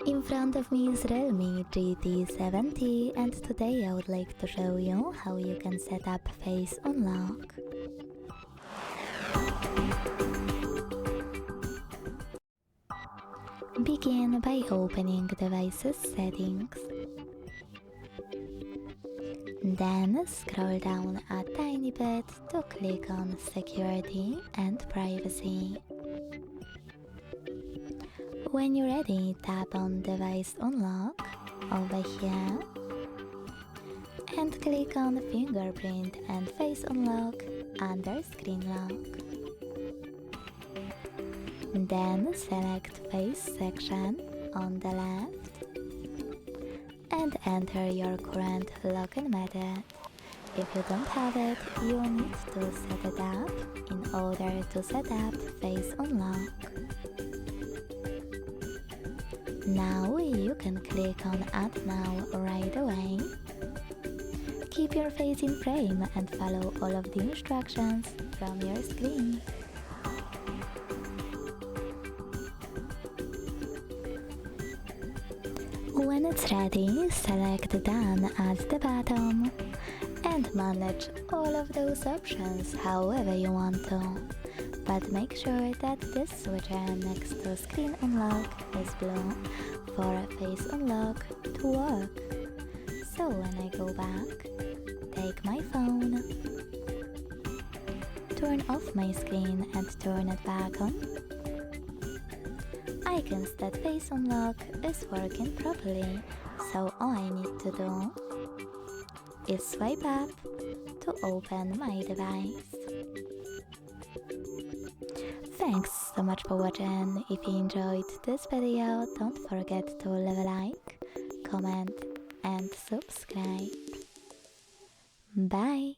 In front of me is REALME GT 70 and today I would like to show you how you can set up face unlock. Begin by opening devices settings. Then scroll down a tiny bit to click on security and privacy. When you're ready, tap on device unlock over here and click on fingerprint and face unlock under screen lock. Then select face section on the left and enter your current login method. If you don't have it, you need to set it up in order to set up face unlock. Now you can click on Add Now right away. Keep your face in frame and follow all of the instructions from your screen. When it's ready, select Done at the bottom and manage all of those options however you want to. But make sure that this switcher next to Screen Unlock is blue for Face Unlock to work. So when I go back, take my phone, turn off my screen and turn it back on, I can see that Face Unlock is working properly, so all I need to do is swipe up to open my device. Thanks so much for watching. If you enjoyed this video, don't forget to leave a like, comment and subscribe. Bye!